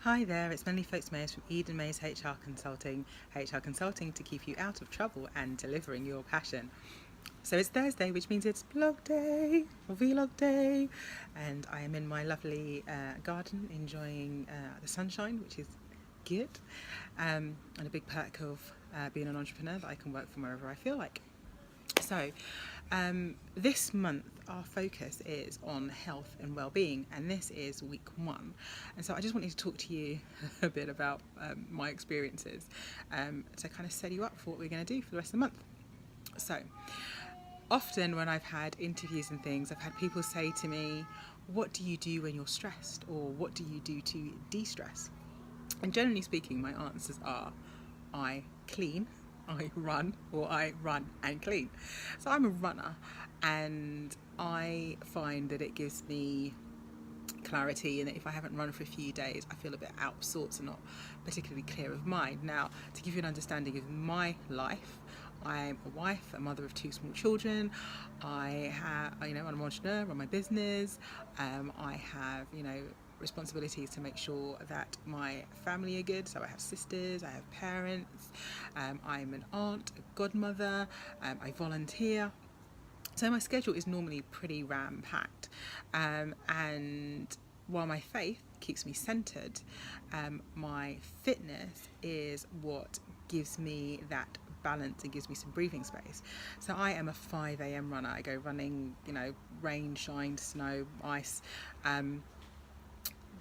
Hi there, it's Melanie Folks Mayers from Eden Mays HR Consulting. HR Consulting to keep you out of trouble and delivering your passion. So it's Thursday, which means it's vlog day, or vlog day, and I am in my lovely garden enjoying the sunshine, which is good, and a big perk of being an entrepreneur that I can work from wherever I feel like. So, this month our focus is on health and well-being, and this is week one. And so I just wanted to talk to you a bit about my experiences to kind of set you up for what we're going to do for the rest of the month. So, often when I've had interviews and things, I've had people say to me, "What do you do when you're stressed?" or "What do you do to de-stress?" And generally speaking, my answers are, I clean, I run, or I run and clean. So I'm a runner, and I find that it gives me clarity, and that if I haven't run for a few days, I feel a bit out of sorts and not particularly clear of mind. Now, to give you an understanding of my life, I'm a wife, a mother of two small children. I'm an entrepreneur, run my business. I have, responsibilities to make sure that my family are good. So I have sisters, I have parents. I'm an aunt, a godmother. I volunteer. So my schedule is normally pretty ram-packed, and while my faith keeps me centered, my fitness is what gives me that balance and gives me some breathing space. So I am a 5 a.m. runner. I go running, rain, shine, snow, ice,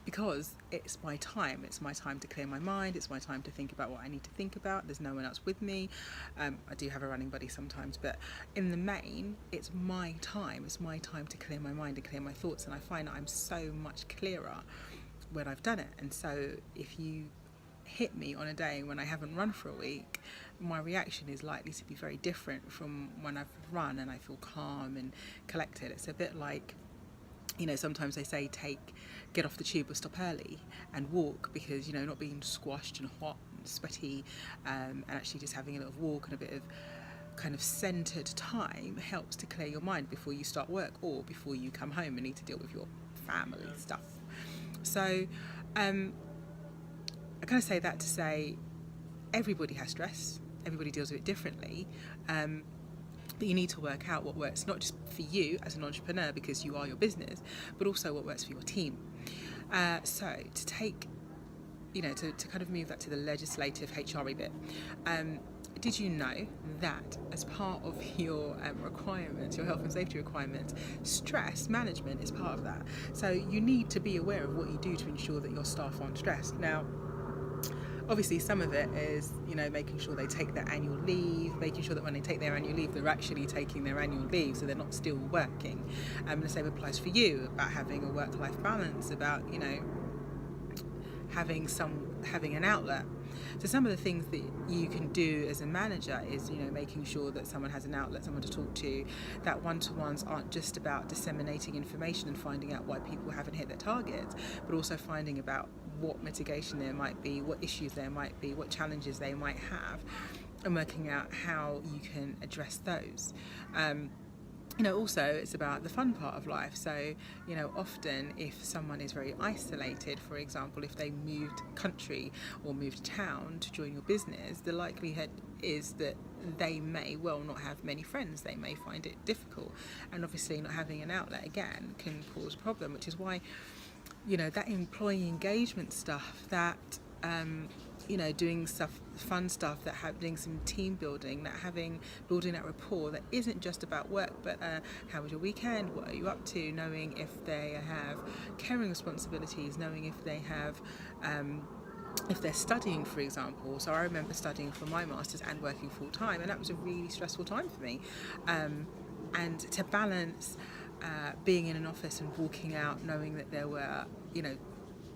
because it's my time. It's my time to clear my mind. It's my time to think about what I need to think about. There's no one else with me. I do have a running buddy sometimes, but in the main, it's my time. It's my time to clear my mind and clear my thoughts, and I find that I'm so much clearer when I've done it. And so if you hit me on a day when I haven't run for a week, my reaction is likely to be very different from when I've run and I feel calm and collected. It's a bit like, sometimes they say get off the tube or stop early and walk, because, not being squashed and hot and sweaty, and actually just having a little walk and a bit of kind of centered time helps to clear your mind before you start work or before you come home and need to deal with your family stuff. So I kind of say that to say everybody has stress, everybody deals with it differently. But you need to work out what works, not just for you as an entrepreneur because you are your business, but also what works for your team. So to take, to kind of move that to the legislative HRE bit, did you know that as part of your requirements, your health and safety requirements, stress management is part of that? So you need to be aware of what you do to ensure that your staff aren't stressed. Now, obviously some of it is, making sure they take their annual leave, making sure that when they take their annual leave, they're actually taking their annual leave, so they're not still working. And the same applies for you, about having a work-life balance, about, having an outlet. So some of the things that you can do as a manager is, making sure that someone has an outlet, someone to talk to, that one-to-ones aren't just about disseminating information and finding out why people haven't hit their targets, but also finding about what mitigation there might be, what issues there might be, what challenges they might have, and working out how you can address those. Also it's about the fun part of life. So, often if someone is very isolated, for example, if they moved country or moved town to join your business, the likelihood is that they may well not have many friends. They may find it difficult, and obviously not having an outlet again can cause a problem, which is why, that employee engagement stuff, that doing stuff, fun stuff, doing some team building, building that rapport that isn't just about work, but how was your weekend, what are you up to, knowing if they have caring responsibilities, knowing if they have if they're studying, for example. So I remember studying for my masters and working full time, and that was a really stressful time for me, and to balance being in an office and walking out knowing that there were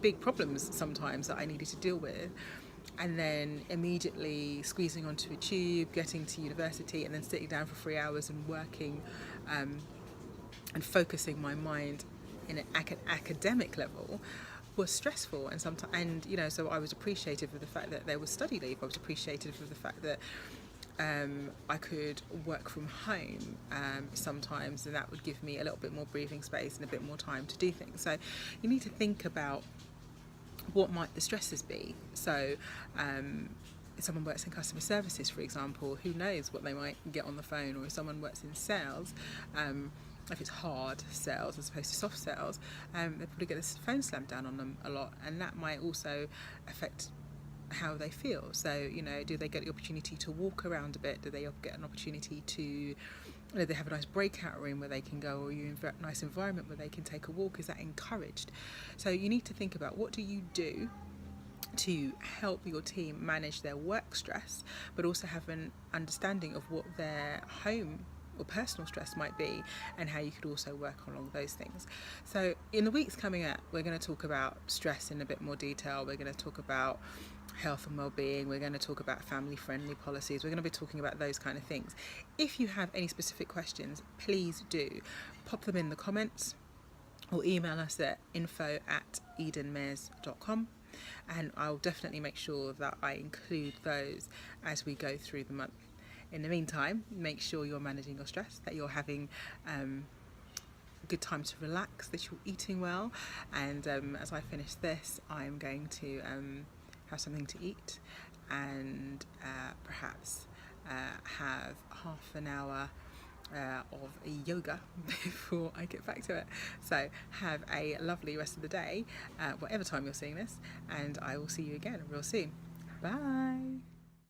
big problems sometimes that I needed to deal with, and then immediately squeezing onto a tube, getting to university, and then sitting down for 3 hours and working and focusing my mind in an academic level was stressful. And sometimes, so I was appreciative of the fact that there was study leave. I was appreciative of the fact that I could work from home sometimes, and that would give me a little bit more breathing space and a bit more time to do things. So you need to think about what might the stresses be? So if someone works in customer services, for example, who knows what they might get on the phone? Or if someone works in sales, if it's hard sales as opposed to soft sales, they probably get this phone slammed down on them a lot, and that might also affect how they feel. So, do they get the opportunity to walk around a bit? Do they get an opportunity to, they have a nice breakout room where they can go, or you in a nice environment where they can take a walk? Is that encouraged? So you need to think about, what do you do to help your team manage their work stress, but also have an understanding of what their home or personal stress might be, and how you could also work along those things. So in the weeks coming up, we're going to talk about stress in a bit more detail. We're going to talk about health and well-being. We're going to talk about family-friendly policies. We're going to be talking about those kind of things. If you have any specific questions, please do pop them in the comments or email us at info@edenmayers.com, and I'll definitely make sure that I include those as we go through the month. In the meantime, make sure you're managing your stress, that you're having a good time to relax, that you're eating well, and as I finish this, I'm going to have something to eat, and perhaps have half an hour of yoga before I get back to it. So have a lovely rest of the day, whatever time you're seeing this, and I will see you again real soon. Bye.